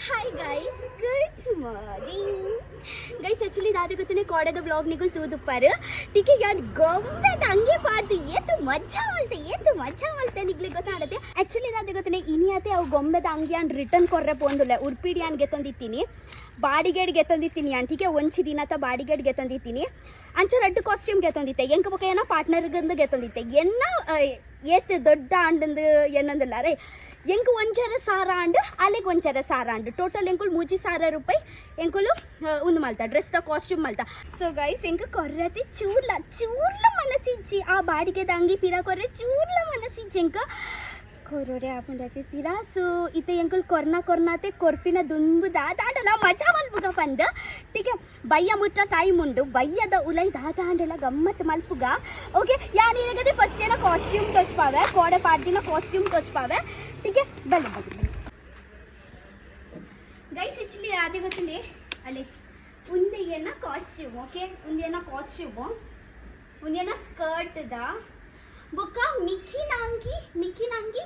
Hi guys, good morning guys. Actually दादी को तूने कॉडे द ब्लॉग निकल तू दुपर ठीक है यार गम्मे अंगे पाड़ती ये तो मजा मलते निकली ಗೊತ್ತಾಗುತ್ತೆ. ಆ್ಯಕ್ಚುಲಿ दादी को तूने ಇನಿಯತೆ ಅವು ಗೊಂಬೆದ ಅಂಗಿ ಅನ್ ರಿಟರ್ನ್ ಕೊರ್ರೆ ಪೋಂದುಲ್ಲ ಉಡುಪಿಡಿ ಅನ್ಗೆ ತಂದಿತ್ತೀನಿ ಬಾಡಿಗೇಡ್ಗೆ ತಂದಿತ್ತೀನಿ ಅಂಟಿಗೆ ಒಂಚಿ ದಿನ ತ ಬಾಡಿಗೇಡ್ಗೆ ತಂದಿತ್ತೀನಿ ಅಂಚ ರೆಡ್ ಕಾಸ್ಟ್ಯೂಮ್ಗೆ ತಂದಿತ್ತೆ ಎಂಕ ಬೊಕ ಏನೋ ಪಾರ್ಟ್ನರ್ಗೆ ತಂದಿತ್ತೆ ಎನ್ನ ಏತ್ ದೊಡ್ಡ ಅಂಡಂದು ಏನಂದಿಲ್ಲ ರೇ ಎಂಕು ಒಂಚರ ಸಾರ ಅಂಡ್ ಅಲ್ಲಿಗೆ ಒಂಚರ ಸಾರ ಅಂಡ್ ಟೋಟಲ್ ಎಂಕುಲು 3,000 ರೂಪಾಯಿ ಎಂಕುಲು ಒಂದು ಮಲ್ತ ಡ್ರೆಸ್ ದ ಕಾಸ್ಟ್ಯೂಮ್ ಮಲ್ತ. ಸೊ ಗೈಸ್ ಎಂಕ ಕೊರ್ರತೆ ಚೂರ್ಲ ಮನಸ್ಸಿಜ್ಜಿ ಆ ಬಾಡಿಗೆದ ಅಂಗಿ ಪಿರಾ ಕೊರ್ರೆ ಚೂರ್ಲ ಮನಸ್ಸಿಜ್ಜಿ ಎಂಕ ಕೊರೋರೆ ಆಪುಂಡತೆ ಪಿರಾ. ಸೊ ಇತ್ತೆ ಎಂಕುಲು ಕೊರ್ನಾತೆ ಕೊರ್ಪಿನ ದುಂಬು ದಾದಾಂಡಲ ಮಜಾ ಮಲ್ಪುಗ ಪಂದ ಟೀಕೆ ಬಯ್ಯ ಮುಟ್ಟ ಟೈಮ್ ಉಂಡು ಬಯ್ಯದ ಉಲೈ ದಾದಾಂಡಲ ಗಮ್ಮತ್ ಮಲ್ಪುಗ. ಓಕೆ ಯಾನಿರಗದೆ ಫಸ್ಟ್ ಏನ ಕಾಸ್ಟ್ಯೂಮ್ ತೋಚ್ಪಾವೆ ಕೋಡೆ ಪಾಡ್ದಿನ ಕಾಸ್ಟ್ಯೂಮ್ ತೋಚ್ಪಾವೆ ठीक है बल्ले गैस. एक्चुअली आधे ಗೊತ್ತಿದೆ ಅಲ್ಲಿ ಉಂದೆಯನ್ನ ಕಾಸ್ಟ್ಯೂಮ್ ಓಕೆ ಉಂದೆಯನ್ನ ಕಾಸ್ಟ್ಯೂಮ್ ಉಂದೆಯನ್ನ ಸ್ಕರ್ಟ್ ದ ಬೊಕ್ಕ ಮಿಕ್ಕಿ ನಂಗಿ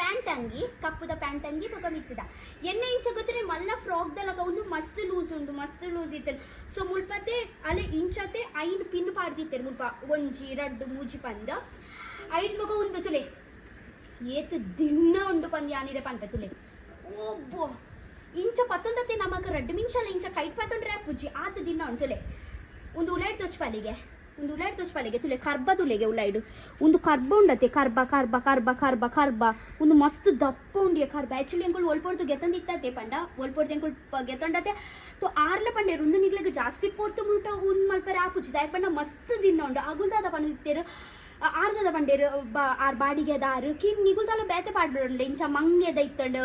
ಪ್ಯಾಂಟ್ ಅಂಗಿ ಕಪ್ಪುದ ಪ್ಯಾಂಟ್ ಅಂಗಿ ಬೊಕ್ಕ ಮಿತ್ತದ ಎಣ್ಣೆ ಇಂಚ ಗೊತ್ತಿರೆ ಮಲ್ಲ ಫ್ರಾಕ್ ದಲಕ ಒಂದು ಮಸ್ತ್ ಲೂಸ್ ಇತ್ತು. ಸೊ ಮುಲ್ಪತ್ತೆ ಅಲೆ ಇಂಚತೆ ಐದು ಪಿನ್ ಪಾಡ್ದಿತ್ತೆ ಮುಲ್ಪ ಒಂಜಿ ರಡ್ಡು ಮೂಜಿ ಪಂದ ಐದು ಬೊಕ್ಕ ಒಂದು ತುಲೆ ಏತ್ ದಿನ ಉಂಡು ಪಂದ್ ಯಾನಿರೆ ಪನ್ಪೆತುಲೆ ಓಬ್ಬೋ ಇಂಚ ಪತ್ತೊಂದತ್ತೆ ನಮಕ್ ರೆಡ್ ಮಿಂಚಲ್ಲ ಇಂಚ ಕೈಟ್ ಪತ್ತೊಂಡ್ರೆ ಪುಜ್ಜಿ ಆತ ದಿನ ಉಂಟುಲೆ ಒಂದು ಉಲಾಯ್ಡ್ ತೋಚ್ಪಾಲಿಗೆ ತುಲೆ ಕರ್ಬ ತುಲೆಗೆ ಉಲಾಯ್ಡು ಒಂದು ಕರ್ಬ ಉಂಡತ್ತೆ ಕರ್ಬ ಒಂದು ಮಸ್ತ್ ದಪ್ಪ ಉಂಡಿಯ ಕರ್ಬ. ಆ್ಯಕ್ಚುಲಿ ಎಂಕುಳು ಒಲ್ಪೊಡ್ದು ಗೆತ್ತಂದಿತ್ತತೆ ಪಂಡ ಒಲ್ಪೊಡ್ದು ಎಂಕುಳು ಗೆತ್ತೊಂಡತೆ ತೋ ಆರ್ಲ ಪಂಡೆ ಒಂದು ನಿಗ್ಲೆಗೆ ಜಾಸ್ತಿ ಪೋರ್ತು ಮುಟ ಒಂದು ಮಲ್ಪರೆ ಆ ಪುಜ್ಜಿ ದಾಯಕ್ ಪಂಡ ಮಸ್ತ್ ದಿನ ಉಂಡು ಅಗುಲ್ದಾದ ಪಂಡ ಇತ್ತೇರು ಆರ್ದದ ಬಂಡೇರು ಆರ್ ಬಾಡಿಗೆ ದಾರು ಕಿನ್ ನಿಗುಲ್ದಲ್ಲ ಬೇತೆ ಪಾಡ್ಬಿಡೋಂಡು ಇಂಚ ಮಂಗೆದ ಇತ್ತಂಡು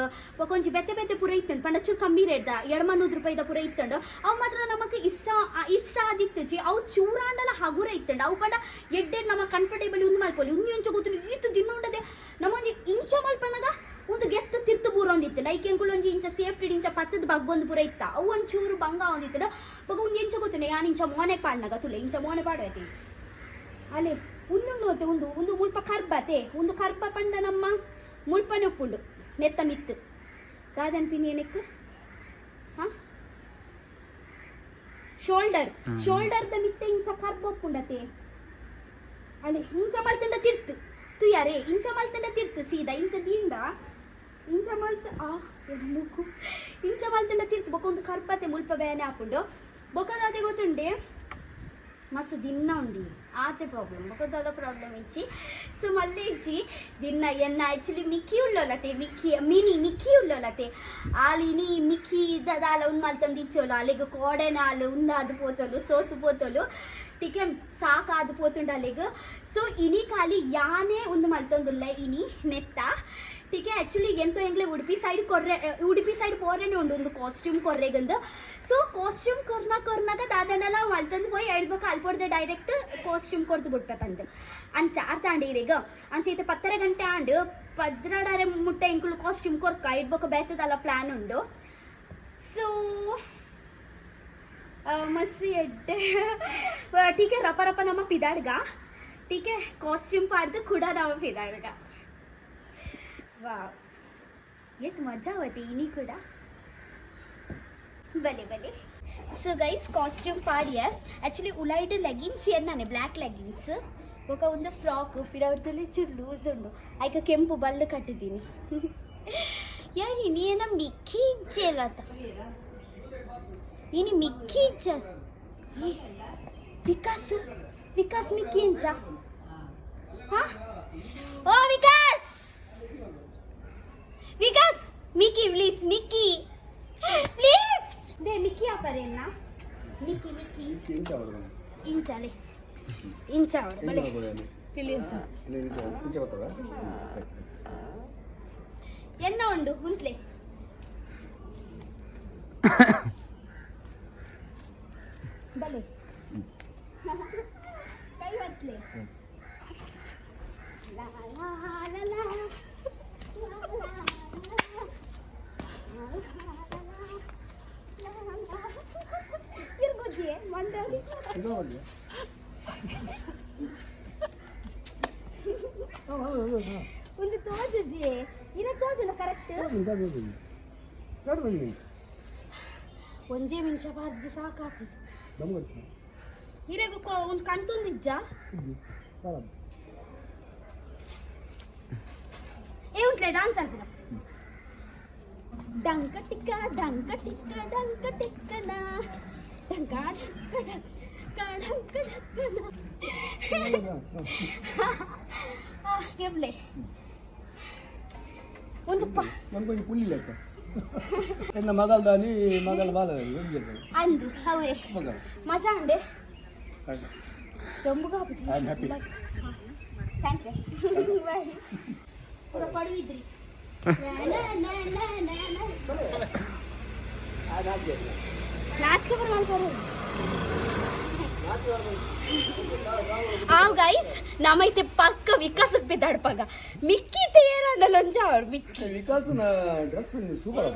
ಕೊಂಚ ಬೆತ್ತೆ ಪೂರ ಇತ್ತಂಡು ಪಂಡ ಚೂರು ಕಮ್ಮಿ ರೇಟ್ದ 200 ರೂಪಾಯಿದ ಪೂರ ಇತ್ತಂಡು ಅವು ಮಾತ್ರ ನಮಗೆ ಇಷ್ಟ ಆದಿತ್ತು ಜಿ ಅವು ಚೂರಾಂಡಲ ಹಗುರ ಇತ್ತಂಡು ಅವು ಪಂಡ ಎಡ್ಡೆ ನಮ್ಮ ಕಂಫರ್ಟೇಬಲ್ ಒಂದು ಮಲ್ಪೊಲಿ ಇಂಚ ಗೊತ್ತು ಈತು ದಿನ ಉಂಡದೆ ನಮ್ಮೊಂಜಿ ಇಂಚ ಮಲ್ಪನಾಗ ಒಂದು ಗೆತ್ತು ತಿರ್ತು ಪೂರ ಒಂದಿತ್ತು ಲೈಕ್ ಎಂಕುಳು ಒಂಜಿ ಇಂಚ ಸೇಫ್ಟಿ ಇಂಚ ಪತ್ತದ ಬಗ್ಗೊಂದು ಪೂರ ಇತ್ತ ಅವು ಒಂಚೂರು ಬಂಗ ಒಂದಿತ್ತು ಬಗ ಒಂದು ಇಂಚ ಗೊತ್ತು ಯಾನ್ ಇಂಚ ಮೋನೆ ಪಾಡ್ನಾಗ ತುಲೆ ಇಂಚ ಮೋನೆ ಪಾಡೈತಿ ಅಲ್ಲೇ ಉಂದುಣ್ಣೋತೆ ಒಂದು ಮುಲ್ಪ ಕರ್ಬತೆ ಒಂದು ಕರ್ಬ ಪಂಡ ನಮ್ಮ ಮುಲ್ಪನೆ ಉಪ್ಪುಂಡು ನೆತ್ತ ಮಿತ್ತು ದಾದನ್ ಪಿನ್ ಏನಕ್ಕೆ ಹಾಂ ಶೋಲ್ಡರ್ದ ಮಿತ್ತೆ ಇಂಚ ಕರ್ಬ ಉಪ್ಪುಂಡತೆ ಅಲ್ಲೇ ಇಂಚ ಮಲ್ತಂಡ ತಿರ್ತು ತುಯಾರೇ ಇಂಚ ಮಲ್ತಂಡ ತಿರ್ತು ಸೀದಾ ಇಂಚ ದಿಂದ ಇಂಚ ಮಲ್ತ ಮೂಕು ಇಂಚ ಮಲ್ತಂಡ ತಿರ್ತು ಬೊಕ ಒಂದು ಕರ್ಬತೆ ಮುಲ್ಪ ಬೇನೆ ಹಾಕೊಂಡು ಬೊಕದಾದೆ ಗೊತ್ತುಂಡೆ ಮಸ್ತ್ ದಿನ ಉಂಡಿ ಆತೆ ಪ್ರಾಬ್ಲಮ್ ಬೊಕದಲ್ಲ ಪ್ರಾಬ್ಲಮ್ ಇಚ್ಚಿ. ಸೊ ಮಲ್ಲೆ ಇಚ್ಚಿ ದಿನ ಎನ್ನ ಆ್ಯಕ್ಚುಲಿ ಮಿಕ್ಕಿ ಉಳ್ಳೋಲತೆ ಮಿಕ್ಕಿ ಉಳ್ಳೋಲತೆ ಆಲಿನಿ ಮಿಕ್ಕಿ ದಾಲ ಒಂದು ಮಲ್ತಂದು ಇಚ್ಚೋಲು ಅಲ್ಲಿಗೆ ಕೋಡೆನಾಲು ಉಂದಾದು ಪೋತೋಲು ಸೋತು ಪೋತೋಲು ಟಿಕೆ ಸಾಕಾದು ಪೋತುಂಡು ಅಲ್ಲಿಗೆ. ಸೊ ಇನಿ ಖಾಲಿ ಯಾನೇ ಒಂದು ಮಲ್ತೊಂದುಲ್ಲ ಇನಿ ನೆತ್ತ ಟಿಕೆ. ಆ್ಯಕ್ಚುಲಿ ಎಂತೋ ಎಂಗ್ಲೆ ಉಡುಪಿ ಸೈಡ್ ಪೋರೇನೆ ಉಂಡು ಒಂದು ಕಾಸ್ಟ್ಯೂಮ್ ಕೊರ್ರೆಗಂದು. ಸೊ ಕಾಸ್ಟ್ಯೂಮ್ ಕೊರ್ನಾಗ ದಾದನೆಲ್ಲ ಮಲ್ತಂದು ಪೋಯಿ ಎಡ್ಬೇಕು ಅಲ್ಪೊಡ್ದೆ ಡೈರೆಕ್ಟ್ ಕಾಸ್ಟ್ಯೂಮ್ ಕೊರ್ದು ಬಿಡ್ಬೇಕಂತ ಅಂಚ ಅರ್ಥ ಆಂಡೀರೀಗ ಅಂಚ ಐತೆ 10 ಗಂಟೆ ಆಂಡು 12 ಮುಟ್ಟೆ ಎಂಕುಳು ಕಾಸ್ಟ್ಯೂಮ್ ಕೊರ್ಕ ಇಡ್ಬೇಕು ಬೇತದಲ್ಲ ಪ್ಲ್ಯಾನ್ ಉಂಡು. ಸೊ ಮಸ್ತ್ ಎಡ್ಡೆ ಟೀಕೆ ರಪ ನಮ್ಮ ಪಿದಾಡ್ಗ ಟೀಕೆ ಕಾಸ್ಟ್ಯೂಮ್ ಪಾಡ್ದು ಕೂಡ ನಮ್ಮ ಪಿದಾಡ್ಗ ವಾವ್ ಏತ್ ಮಜಾ ಅವತ್ತೆ ಇನಿ ಕೂಡ ಬಲೆ. ಸೊ ಗೈಸ್ ಕಾಸ್ಟ್ಯೂಮ್ ಪಾಡಿಯ ಆ್ಯಕ್ಚುಲಿ ಉಲೈಡ್ ಲೆಗಿನ್ಸ್ ಎನ್ನಾನೆ ಬ್ಲ್ಯಾಕ್ ಲೆಗಿನ್ಸ್ ఒక ಒಂದು ಫ್ರಾಕ್ ಪಿರವರ್ತಲ್ಲಿ ಚೂರು ಲೂಸ್ ಉಂಡು ಆಯ್ಕೆ ಕೆಂಪು ಬಲ್ಲು ಕಟ್ಟಿದ್ದೀನಿ ಯಾರಿ ನೀನ ಮಿಕ್ಕಿ ಇಜ್ಜೆಲ್ಲತ್ತ ಇನಿ ಮಿಕ್ಕಿ ಇಜ್ಜ ವಿಕಾಸ್ ಮಿಕ್ಕಿ ಇಂಚ ಹಾಂ ಓ ವಿಕಾಸ್ ಮಿಕ್ಕಿ ಪ್ಲೀಸ್ ದೇ ಮಿಕ್ಕಿ ಆಪರೇನಾ ಮಿಕ್ಕಿ ಇಂಚಾಲೆ ಇಂಚ ಅವರ ಬಲೆ ಎನ್ನ ಉಂಡು ಉಂತ್ಲೆ ಬಲೆ ಕೈ ಹೊತ್ಲೆ ಲಾ ಲಾ ಲಾ ಲಾ ಇರ್ಬೋದ್ಯೆ ಮಂಡಳಿ ಒಂದು ತೋಜುಜಿ ಇರ ತೋಜುನ ಕರೆಕ್ಟ್ ಒಂದೇ ನಿಮಿಷ ಬಾರ್ದು ಸಾಕಾಕು ಇರಾಗ ಒಂದು ಕಂತೊಂದಿಜ್ಜ ಏ ಉಂಟ್ಲೆ ಡಾನ್ಸ್ ಆಗ್ತದ ಡಂಕ ಟಿಕ್ಕ ಡಂಕ ಟಿಕ್ಕ ಡಂಕ ಟಿಕ್ಕನ ಡಂಕ ಡಂಕ ಕೇಬ್ಲೆ ಒಂದು ನಮ್ಗೊಂದು ಪುಲ್ಲಿ ಲೆಕ್ಕ ಎನ್ನ ಮಗಲ್ದಾನಿ ಮಗಲ್ ಬಾಲ ಅಂದು ಹವೇ ಮಜಾ ಅಂಡೆ ತುಂಬುಗ I am happy thank you bye ಪೂರ ಪಡುವಿದ್ರಿ ನಾಚಿಕೆ ಬರ ಮಾಡ್ತಾರೆ ಗೈಸ್ ನಮ್ಮೈತೆ ಪಕ್ಕ ವಿಕಾಸಕ್ಕೆ ಬಿದ್ದಾಡ್ಪಾಗ ಮಿಕ್ಕಿತೆ ಏರಣ್ಣಲೊಂಜ ವಿಕಾಸನ ಡ್ರೆಸ್ ಸೂಪರ್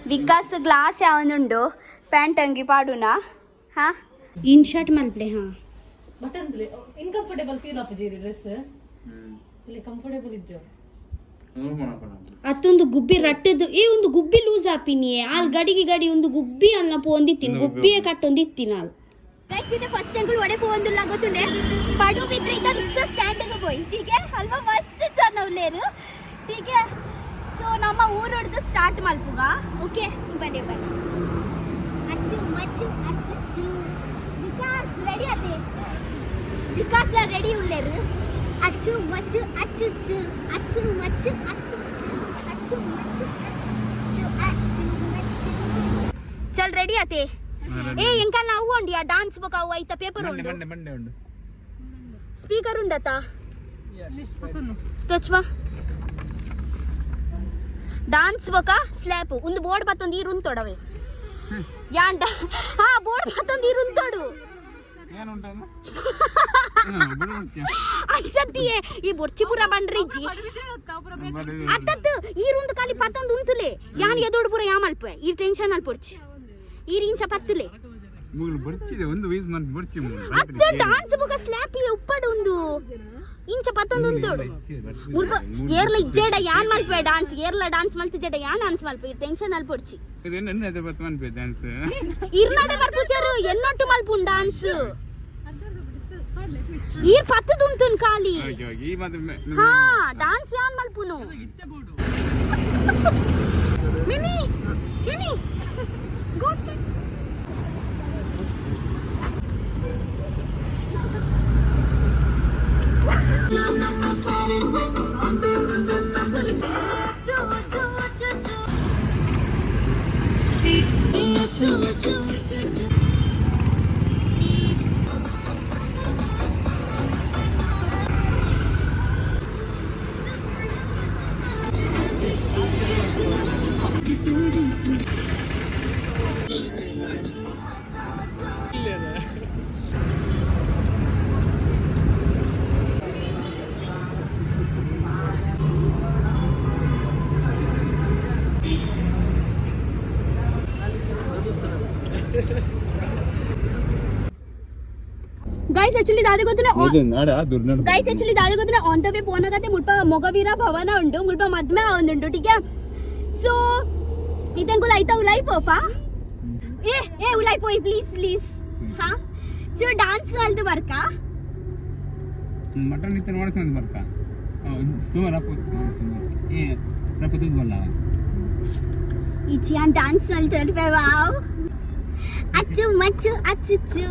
ವಿಕಾಸ್ ಗ್ಲಾಸ್ ಯಾವನುಂಡು ಪ್ಯಾಂಟ್ ಅಂಗಿ ಪಾಡುನಾ ಹಾ ಇನ್ ಶರ್ಟ್ ಮಲ್ಪ್ಲೆ ಹಾ ಬಟನ್ ಇನ್ಕಂಫರ್ಟೇಬಲ್ ಫೀಲ್ ಆಪಜಿ ಡ್ರೆಸ್ ಇಲ್ಲಿ ಕಂಫರ್ಟೇಬಲ್ ಇಜ್ಜೋ ಅತ್ತೊಂದು ಗುಬ್ಬಿ ರಟ್ಟದು ಏ ಒಂದು ಗುಬ್ಬಿ ಲೂಸ್ ಆಪಿನಿಯೇ ಆಲ್ ಗಡಿಗೆ ಗಡಿ ಒಂದು ಗುಬ್ಬಿ ಅನ್ನ ಪೋಂದಿತ್ತೀನಿ ಗುಬ್ಬಿಯೇ ಕಟ್ಟೊಂದಿತ್ತೀನಿ ಆಲ್ ಗೈಸ್ ಇದು ಫಸ್ಟ್ ಅಂಕಲ್ ಒಡೆ ಪೋಂದುಲ್ಲ ಗೊತ್ತುಂಡೆ ಪಡು ಬಿದ್ರೆ ಇದ ರಿಕ್ಷಾ ಸ್ಟ್ಯಾಂಡ್ ಗೆ ಹೋಯ್ ठीक है ಅಲ್ವಾ ಮಸ್ತ್ ಚನ್ನವ್ಲೇರು ठीक है ಸೊ ನಮ್ಮ ಊರು ಹೊಡೆದು ಸ್ಟಾರ್ಟ್ ಮಲ್ಪುಗ ಓಕೆ ಬನ್ನಿ ಬನ್ನಿ ಅಚ್ಚು ಮಚ್ಚು ಅಚ್ಚು ವಿಕಾಸ್ ರೆಡಿ ಆತೆ ವಿಕಾಸ್ ಲ ರೆಡಿ ಉಳ್ಳೇರು ಅಚ್ಚು ಮಚ್ಚು ಅಚ್ಚು ಅಚ್ಚು ಮಚ್ಚು ಅಚ್ಚು ಅಚ್ಚು ಮಚ್ಚು ಅಚ್ಚು ಮಚ್ಚು ಚಲ್ ರೆಡಿ ಆತೆ ఏ ఇంకా నవ్వు అండి ఆ డాన్స్ బుక్ అవు అయితే పేపర్ ఉండు ಮಂಡೆ ಉಂಡು స్పీకర్ ఉండతా తెచ్చువా డాన్స్ బుక్ స్లాప్ ఉంది బోర్డు పత్తుంది ఇరుంతోడవే యాంట ఆ బోర్డు పత్తుంది ఇరుంతోడు ಏನು ಉಂಟದು ಅಂಚತ್ತಿಯೇ ಈ ಬೊರ್ಚಿಪುರ ಬಂಡ್ರಿಜ್ಜಿ ಅತ್ತತ್ತು ಈರುಂದು ಕಾಲಿ ಪತ್ತೊಂದು ಉಂತುಲೆ ಯಾನ್ ಎದೋಡು ಪುರ ಯಾಮಲ್ಪ ಈ ಟೆನ್ಷನ್ ಅಲ್ಲಿ ಪೊರ್ಚಿ ಈ ರಿಂಚ ಪತ್ತುಲೆ ಮೂಗಲು ಬರ್ಚಿದೆ ಒಂದು ವಯಸ್ಸು ಮಂತ್ ಬರ್ಚಿ ಅತ್ತ డాన్స్ ಬುಗ ಸ್ಲಾಪ್ ಉಪ್ಪಡು ಒಂದು ಇಂಚ ಪತ್ತೊಂದು ಉಂತೋಡು ಮುಲ್ಪ ಏರ್ಲ ಇಜ್ಜೇಡ ಯಾನ್ ಮಲ್ಪೆ డాన్స్ ಏರ್ಲ డాన్స్ ಮಲ್ತಿಜೇಡ ಯಾನ್ డాన్స్ ಮಲ್ಪೆ ಈ ಟೆನ್ಷನ್ ಅಲ್ಲಿ ಪೊರ್ಚಿ ಇದು ಎನ್ನದೆ ಬತ್ ಮನ್ಪೆ డాన్స్ ಇರ್ನಡೆ ಬರ್ಪುಚರು ಎನ್ನೊಟ್ಟು ಮಲ್ಪುನ್ డాన్స్ ಈರ್ ಪತ್ತದು ಉಂತುನ್ ಕಾಲಿ ಈ ಮಾತ್ರ ಹಾ డాన్స్ ಯಾನ್ ಮಲ್ಪುನು mini mini goat guys actually ದಾದಿ ಗೊತ್ತನೆ ಗೈಸ್ ಆಕ್ಚುಲಿ ದಾದಿ ಗೊತ್ತನೆ ಆನ್ ದ ವೇ ಪೋನಗತೆ ಮುಲ್ಪ ಮೊಗವೀರ ಭವನ ಉಂಡು ಮುಲ್ಪ ಮದ್ಮೆ ಆವೊಂದುಂಡು ಟೀಕೆ ಸೊ ಇದಂಗುಲ ಐತ ಉಲೈ ಪೋಪ ಏ ಉಲೈ ಪೋಯ್ ಪ್ಲೀಸ್ ಪ್ಲೀಸ್ ಹಾ ಸೊ డాన్స్ ಅಲ್ದು ಬರ್ಕ ಮಟನ್ ಇತ್ತು ನೋಡ್ಸಂತ ಬರ್ಕ ಸುಮಾರು ಏ ರಪತುದ್ ಬಲ್ಲ ಇಚಿಯಾನ್ డాన్స్ ಅಲ್ದು ವಾವ್ ಅಚ್ಚು ಮಚ್ಚು ಅಚ್ಚುಚ್ಚು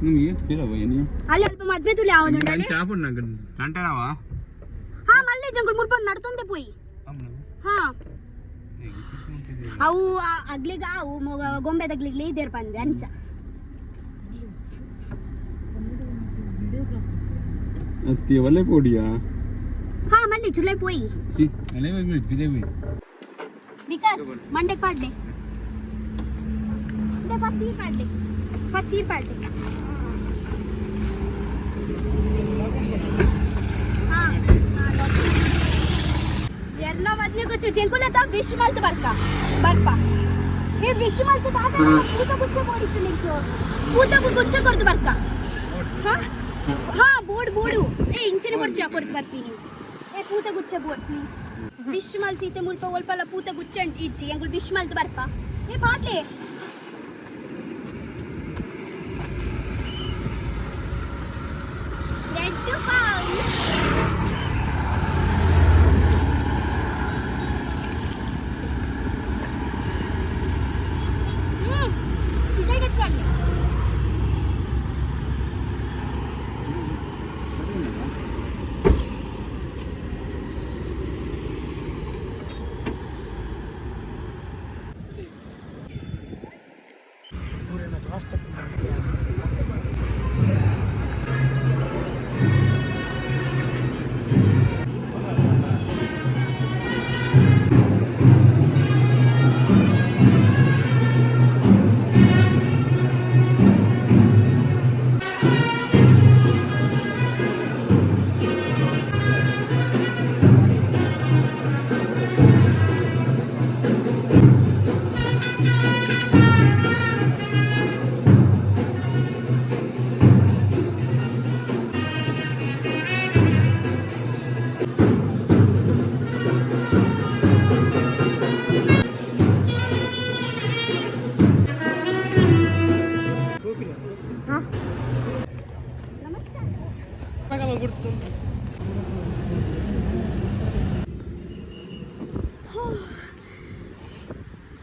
ನಿಮಗೆ ಫೀಲ್ ಆಗೋಯ್ನಿ ಅಲ್ಲಿ ಅಲ್ಪ ಮದ್ವೆ ತುಲಿ ಆವೊಂದುಂಡಲೆ ಚಾಪು ನಂಗ ಕಂಟಣವಾ ಹಾ ಮಲ್ಲೆ ಜಂಗುಲ್ ಮುರ್ಪನ್ ನಡ್ತೊಂದೆ ಪೋಯಿ ಹಾ ಅವು ಅಗ್ಲಿಗ ಅವು ಗೊಂಬೆದಗ್ಲಿಗ್ಲಿ ಇದೇರ್ ಬಂದೆ ಅಂಚ ಅಸ್ತಿ ಒಳ್ಳೆ ಪೋಡಿಯಾ ಹಾ ಮಲ್ಲಿ ಜುಲೈ ಪೋಯಿ ಸಿ ಅಲೆ ಹೋಗಿ ಬಿದೇವಿ ವಿಕಾಸ್ ಮಂಡೆ ಪಾಡ್ಲೆ ದೆ ಫಸ್ಟ್ ಈ ಪಾಡ್ಲೆ ಹಾ ಎಲ್ಲ ಮದ್ನೆ ಗೊತ್ತು ಜಂಕುಲತ ವಿಶ್ ಮಲ್ತ ಬರ್ಪ ಏ ವಿಶ್ ಮಲ್ತ ತಾತ ಪೂತ ಗುಚ್ಚ ಮಾಡಿತ್ತು ನಿಂತು ಪೂತ ಗುಚ್ಚ ಕೊಡ್ತು ಬರ್ಕ ಹಾ ಬೋರ್ಡು ಏ ಇಂಚಿನ ಕೊಡ್ಚ ಕೊಡ್ತು ಬರ್ತೀನಿ ಏ ಪೂತ ಗುಚ್ಚ ಬೋರ್ಡ್ ಪ್ಲೀಸ್ ವಿಶ್ ಮಲ್ತಿತ್ತೆ ಮುಲ್ಪ ಒಲ್ಪಲ್ಲ ಪೂತ ಗುಚ್ಚಂಡ್ ಇಜ್ಜಿ ಎಂಗುಳು ವಿಶ್ ಮಲ್ತು ಬರ್ಪ ಏ ಪಾಟ್ಲೆ ರೆಡ್ ಪಾವ್ ಇದೇ ಕಟ್ಕೊಂಡು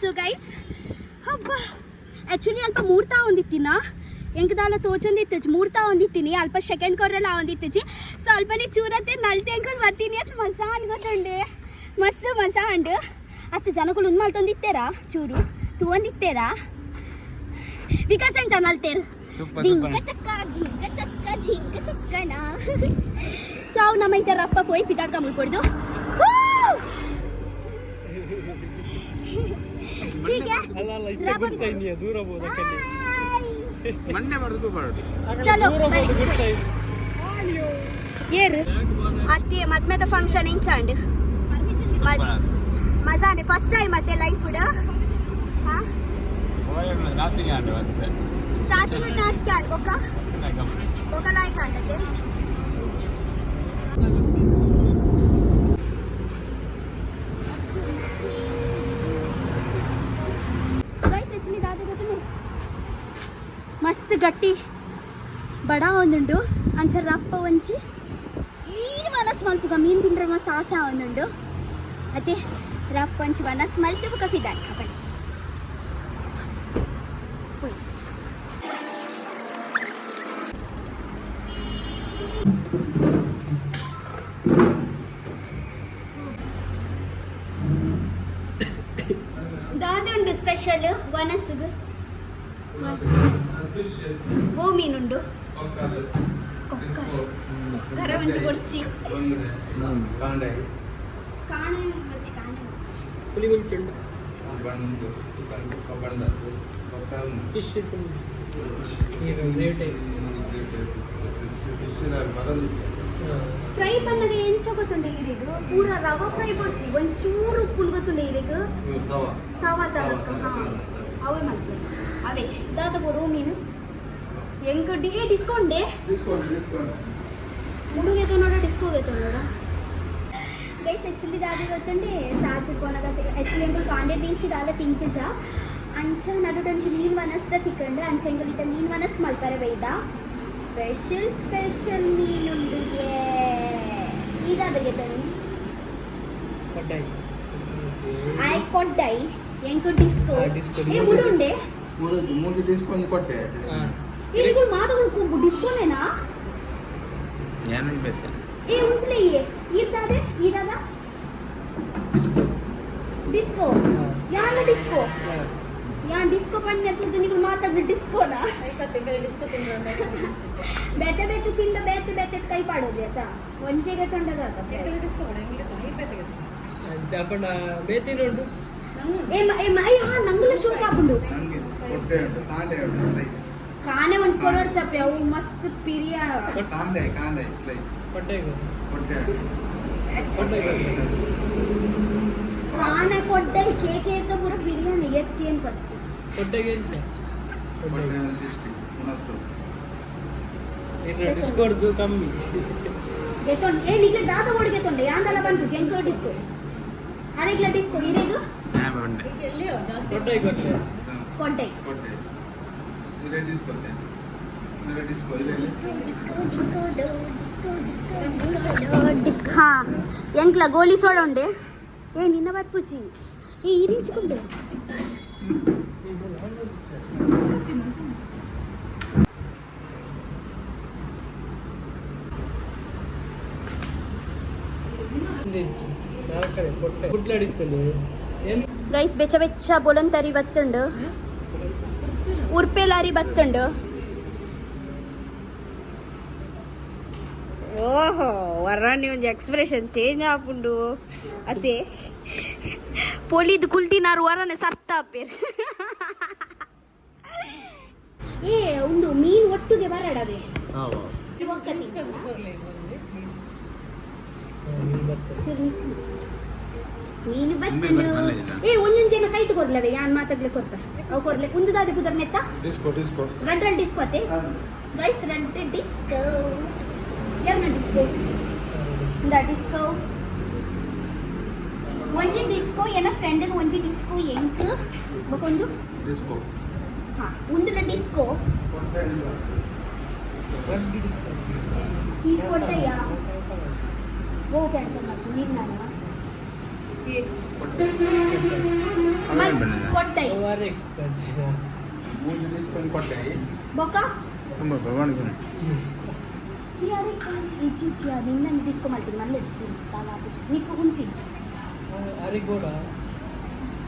ಸೊ ಗೈಸ್ ಹಬ್ಬ ಆ್ಯಕ್ಚುಲಿ ಅಲ್ಪ ಮೂರ್ತಾ ಒಂದಿತ್ತಿನ ಎಂಕದಾಲ ತೋಚೊಂದಿತ್ತಜಿ ಮೂರ್ತಾ ಒಂದಿತ್ತೀನಿ ಅಲ್ಪ ಸೆಕೆಂಡ್ ಕೊರಲ್ಲ ಒಂದಿತ್ತಜಿ ಸೊ ಅಲ್ಪನೇ ಚೂರತ್ತೆ ನಲ್ತೆ ಅಂಕೊಂಡು ಬರ್ತೀನಿ ಅಂತ ಮಜಾ ಅನ್ಕೊತಂಡೆ ಮಸ್ತ್ ಮಜಾ ಅಂಡು ಹತ್ತು ಜನಗಳು ಒಂದು ಮಲ್ತೊಂದಿತ್ತೇರಾ ಚೂರು ತೂವಂದಿತ್ತೇರಾ ವಿಕಾಸ್ ಅಂತ ನಲ್ತೇರು ಜಿಂಕ ಚಕ್ಕ ಜಿಂಕ ಚಕ್ಕನ ಸೊ ಅವು ನಮ್ಮ ಇಂಥ ರಪ್ಪ ಹೋಗಿ ಪಿತಾಡ್ಕ ಮುಳ್ಕೊಡ್ದು ಚಲೋ ಏರು ಅತ್ತೆ ಮದ್ಮೆದ ಫಂಕ್ಷನ್ ಇಂಚಾಂಡ್ ಮಜಾನೆ ಫಸ್ಟ್ ಟೈಮ್ ಮತ್ತೆ ಲೈಫ್ ಫುಡ್ ಸ್ಟಾರ್ಟಿಂಗ್ ನಾಚಿಕೆ ಆಲ್ ಕೊಕ್ಕ ಲಾಯ್ಕ ಅಂಡತೆ ಮಸ್ತ್ ಗಟ್ಟಿ ಬಡ ಒಂದುಂಡು ಅಂಚ ರಪ್ಪ ಒಂಚಿ ಮೀನು ಮನಸ್ಸು ಮಲ್ಪುಗ ಮೀನು ತಿಂಡ್ರೆ ಸಾಸ ಒಂದುಂಡು ಅದೇ ರಪ್ಪ ಒಂಚಿ ಮನಸ್ಸು ಮಲ್ತು ಬುಕ್ಕ ಪಿದಾಡ್ಕ ಬನ್ನಿ ದಾದುಂಡು ಸ್ಪೆಷಲ್ ವನಸ್ಸುಗು ಓ ಮೀನುಂಡು ಕರ ಮಂಚಿ ಕೊಡ್ಚಿ ಕಾಣೆ ಕೊಡ್ಚಿ ಕಾಣೆ ಕೊಡ್ಚಿ పులి గుంచెండు ఫిష్ ಫ್ರೈ ಪನ್ನಗೆ ಎಂಚ ಗೊತ್ತುಂಡೆ ಇರಿಗು ಪೂರ ರವ ಫ್ರೈ ಕೊಡ್ಚಿ ಒಂಚೂರು ಉಪ್ಪುನ್ ಗೊತ್ತುಂಡೆ ಇರಿಗು ತವ ತರಕ ಅವೇ ಮಾಡ್ತೀನಿ ಅವೇ ದಾದ ಕೊಡು ಮೀನು ಹೆಂಗ್ ಡಿಸ್ಕೌಂಟೇ ಮುಡುಗೆ ನೋಡ ಡಿಸ್ಕೋಗೆ ನೋಡ ಗೈಸ್ ಆ್ಯಕ್ಚುಲಿ ದಾದಿ ಗೊತ್ತಂಡೆ ತಾಜು ಕೊನಗ ಆ್ಯಕ್ಚುಲಿ ಎಂಗಳು ಕಾಂಡೆ ದಿಂಚಿ ದಾಲ ತಿಂತಿಜ ಅಂಚ ನಡುಟಂಚಿ ಮೀನು ಮನಸ್ದ ತಿಕ್ಕಂಡು ಅಂಚ ಎಂಗಳು ಇತ್ತ ಮೀನು ಮನಸ್ ಮಲ್ಪರೆ ಬೈದ ಸ್ಪೆಷಲ್ ಮೀನುಂಡು ಇದಾದಗೆ ತನು ಆಯ್ ಕೊಡ್ಡೈ ಎಂಕು ಡಿಸ್ಕೋ ಏ ಮುಡುಂಡೆ ಮೂರು ಡಿಸ್ಕೌಂಟ್ ಕೊಟ್ಟೆ ಇಲ್ಲಿಗಳು ಮಾತುಗಳು ಡಿಸ್ಕೋನೇನಾ ಏನಂತ ಬೇಕು ಏ ಉಂಟ್ಲೆ ಈರ್ದಾದೆ ಈರಾದ ಡಿಸ್ಕೋ ಯಾನ ಡಿಸ್ಕೋ ಯಾನ್ ಡಿಸ್ಕೋ ಪಣ್ಣೆ ಅಂತ ನೀವು ಮಾತಾಡಿದ ಡಿಸ್ಕೋನಾ ಡಿಸ್ಕೋ ತಿಂದ್ರೆ ಬೇತೆ ಬೇತೆ ತಿಂಡ ಬೇತೆ ಬೇತೆ ಕೈ ಪಾಡೋದು ಆಯ್ತಾ ಒಂಜೆಗೆ ತೊಂಡದ ಡಿಸ್ಕೋ ಜಾಪಂಡ ಬೇತಿನುಂಡು ನಂಗುಲ ಶೂಟ್ ಹಾಕೊಂಡು ಕೊಟ್ಟೆ ಉಂಟು ಕಾಂಡೆ ಉಂಟು ಸ್ಲೈಸ್ ಕಾನೆ ಒಂಚ್ ಕೊರೋಡ್ ಚಪ್ಪೆ ಅವು ಮಸ್ತ್ ಪಿರಿಯ ಕಾಂಡೆ ಸ್ಲೈಸ್ ಕೊಟ್ಟೆಗು ಕೊಟ್ಟೆ ಕಾನೆ ಕೊಡ್ಡೆ ಕೇಕೆ ಅಂತ ಪೂರ ಬಿರಿಯಾನಿ ಎತ್ಕೇನ್ ಫಸ್ಟ್ ಕೊಟ್ಟೆಗೆ ಎಂತ ಕೊಟ್ಟೆ ಸಿಸ್ಟಿ ಮಸ್ತ್ ಇನ್ನು ಡಿಸ್ಕೌಂಟ್ ಕಮ್ಮಿ ಗೆತ್ತೊಂಡು ಏ ನಿಗ್ಲೆ ದಾದ ಓಡಿ ಗೆತ್ತೊಂಡೆ ಯಾಂದಲ್ಲ ಬಂತು ಜೆಂಕೋ ಡಿಸ್ಕೋ ಅರೆಗ್ಲ ಡಿಸ್ಕೋ ಇರೇದು ಇದಕ್ಕೆ ಎಲ್ಲಿಯೋ ಜಾಸ್ತಿ ಕೊಟ್ಟೆ ಕೊಟ್ಟೆ ಕೊಡ್ಡೆ ಕೊಟ್ಟೆ ಇಲ್ಲೇ ಡಿಸ್ಕೊತೆ ಇಲ್ಲೇ ಡಿಸ್ಕೋ ಇಲ್ಲೇ ಹಾ ಎಂಕ್ಲ ಗೋಲಿ ಸೋಡ ಉಂಡೆ ಏ ನಿನ್ನ ಬರ್ಪುಜಿ ಏ ಇರಿಂಚಿಕೊಂಡೆ ಕೊಟ್ಟೆ ಕುಟ್ಲಾಡಿತ್ತಲ್ಲಿ ಏನು ಗೈಸ್ ಬೆಚ್ಚ ಬೆಚ್ಚ ಬೊಲಂತರಿ ಬತ್ತುಂಡು ಉರ್ಪೆಲಾರಿ ಬತ್ತುಂಡು ಓಹೋ ವರ್ರಾಣಿ ಒಂದು ಎಕ್ಸ್ಪ್ರೆಷನ್ ಚೇಂಜ್ ಆಪುಂಡು ಅದೇ ಪೊಲಿದು ಕುಲ್ತಿನಾರು ವರನೆ ಸರ್ತಾಪೇರ್ ಏ ಒಂದು ಮೀನು ಒಟ್ಟಿಗೆ ಬರಡವೆ ಕೊರ್ಲೆ ಬಂದ್ರೆ ಪ್ಲೀಸ್ ಮೀನು ಬತ್ತುಂಡು ಏ ಒಂದೊಂದು ಜನ ಕೈಟ್ ಕೊಡ್ಲವೆ ಯಾನ್ ಮಾತಾಡ್ಲಿಕ್ಕೆ ಕೊಡ್ತ ಅವು ಕೊಡ್ಲೆ ಒಂದು ದಾದಿ ಪುದರ್ ನೆತ್ತ ಡಿಸ್ಕೋ ಡಿಸ್ಕೋ ರೆಡ್ ಡಿಸ್ಕೋ ಅತ್ತೆ ಗೈಸ್ ರೆಡ್ ಡಿಸ್ಕೋ ಯಾರನ್ನ ಡಿಸ್ಕೋ ಇಂದ ಡಿಸ್ಕೋ ಒಂಜಿ ಡಿಸ್ಕೋ ಏನ ಫ್ರೆಂಡ್ಗೆ ಒಂಜಿ ಡಿಸ್ಕೋ ಎಂಕ್ ಬಕೊಂದು ಡಿಸ್ಕೋ ಹಾ ಒಂದುಲ ಡಿಸ್ಕೋ ಕೊಟ್ಟೆ ಇಲ್ಲ ಈ ಕೊಟ್ಟಯ್ಯ ಓ ಕ್ಯಾನ್ಸಲ್ ಮಾಡ್ತೀನಿ ನೀನು ನಾನು ಕೊಟ್ಟಯ್ಯ ವಾರೆ ಮೂರು ಡಿಸ್ಕೊಂಡು ಕೊಟ್ಟೆ ಬೊಕ್ಕ ತುಂಬ ಭಗವಾನ್ ಯಾರೇ ಇಚ್ಚಿ ನಿನ್ನ ಡಿಸ್ಕೋ ಮಾಡ್ತೀನಿ ಮಲ್ಲ ಇಚ್ತೀನಿ ತಾವ ನೀಕು ಉಂತೀನಿ ಅರಿಗೋಡ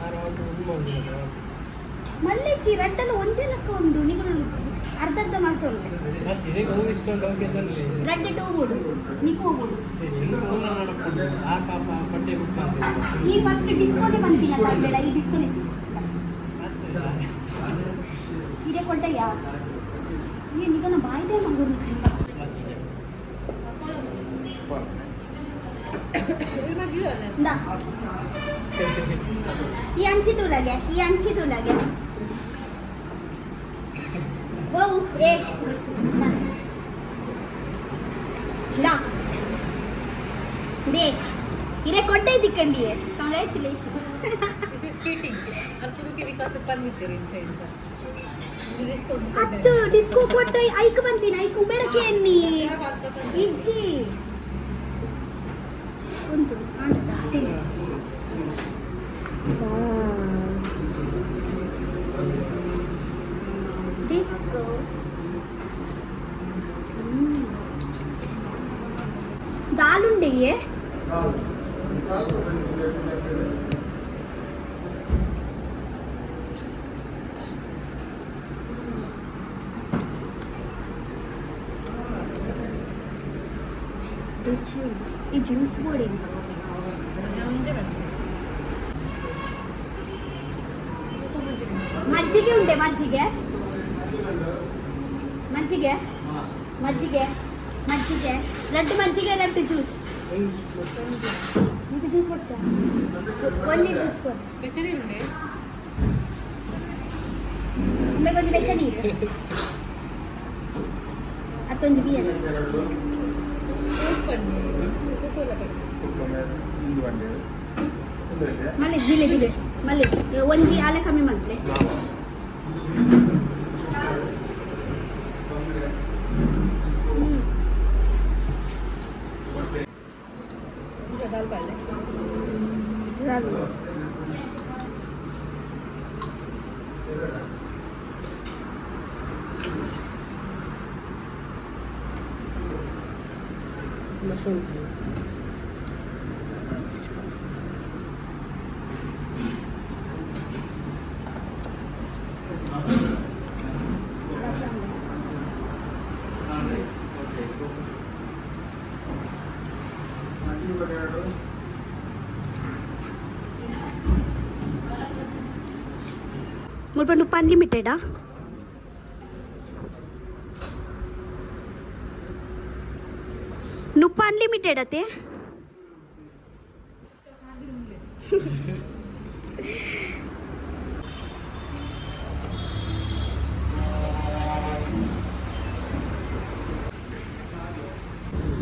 ಆರಾಮ ಮಾಡಿದ್ರು ಮಲ್ಲಿಚ್ಚಿ ರೆಡ್ಡಲ್ಲಿ ಒಂಜೇನಕ್ಕ ಉಂಡು ನೀವು ಅರ್ಧ ಅರ್ಧ ಮಾಡ್ತೋಳ್ಳೆ ಅಷ್ಟು ಇದೀಗ ಹೋಗಿ ಇಸ್ಕೊಂಡು ಹೋಗಿ ಅದರಲ್ಲಿ ರೆಡ್ ಹೋಗ್ಬೋದು ನೀಕು ಹೋಗ್ಬೋದು ಆ ಪಾಪ ಬಟ್ಟೆ ಬುಕ್ ಮಾಡ್ತೀನಿ ಈ ಫಸ್ಟ್ ಡಿಸ್ಕೋನೇ ಬಂತೀನಲ್ಲ ಬೇಡ ಈ ಡಿಸ್ಕೋನೇ ಇದೇ ಕೊಟ್ಟಯ್ಯ ಏನೀಗ ನಾ ಬಾಯ್ದೆ ಮಗು ರುಚಿ ಇಂದ ಈ ಅಂಚಿ ತೂಲಾಗೆ ಓ ಏ ಲಾ ದೇ ಇದೇ ಕೊಟ್ಟೆ ದಿಕ್ಕಂಡಿಯೇ ಕಂಗ್ರ್ಯಾಚುಲೇಷನ್ಸ್ ದಿಸ್ ಇಸ್ ಚೀಟಿಂಗ್ ಅರ್ಸುರುಕಿ ವಿಕಾಸಕ್ಕೆ ಬಂದಿದ್ದೀರಿ ಇಂಚ ಹತ್ತು ಡಿಸ್ಕೋ ಕೊಟ್ಟ ಐಕ್ ಬಂತೀನಿ ಐಕ್ ಬೆಳಕೆ ಎಣ್ಣಿ ಇಜ್ಜಿ ಉಂಟು ಕಾಣುತ್ತಾ ತಿನ್ನು ಡಿಸ್ಕೋ ದಾಲುಂಡೆಯೇ ಈ ಜ್ಯೂಸ್ ಬೋರ್ಡ್ ಹೆಂಗೆ ಮಜ್ಜಿಗೆ ಉಂಟೆ ಮಜ್ಜಿಗೆ ರೆಡ್ ಮಜ್ಜಿಗೆ ರೆಡ್ ಜ್ಯೂಸ್ ಇದು ಜ್ಯೂಸ್ ಕೊಡ್ಚಾ ಒಂದೇ ಜ್ಯೂಸ್ ಕೊಡು ಬೆಚ್ಚನೆ ಉಂಡೆ ಒಮ್ಮೆ ಒಂದು ಬೆಚ್ಚ ನೀರು ಅತ್ತೊಂದು ಬಿಯರ್ ಪನ್ನಿ ಕೋಕೋಲ ಪನ್ನಿ ಒಂದು ಬಂಡೆ ಮಲ್ಲೇಜ್ ದಿಲೆ ಮಲ್ಲೇಜ್ ಒಂಜಿ ಆಲೆ ಕಮ್ಮಿ ಮಾಡ್ಲೆ ದಾಲ್ ಪಾಲೆ ಮಶ್ರೂಮ್ ಮುಲ್ಪಂಡು ಉಪ್ಪು ಅನ್ಲಿಮಿಟೆಡಾ ನುಪ್ಪ ಅನ್ಲಿಮಿಟೆಡ್ ಅತ್ತೆ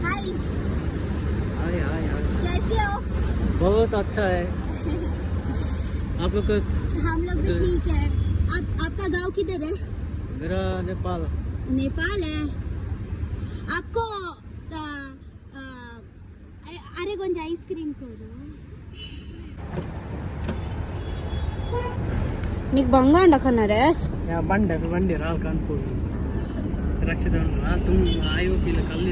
हाय हाय हाय हाय कैसे हो बहुत अच्छा है आप लोग हम लोग भी ठीक है. आपका गांव किधर है? मेरा नेपाल. नेपाल है. आपको अरे कौन आइसक्रीम करो. నీకు బంగా అండకన్నా రేస్ या बंडे राल कानपुर रक्षित तुम आयो की कल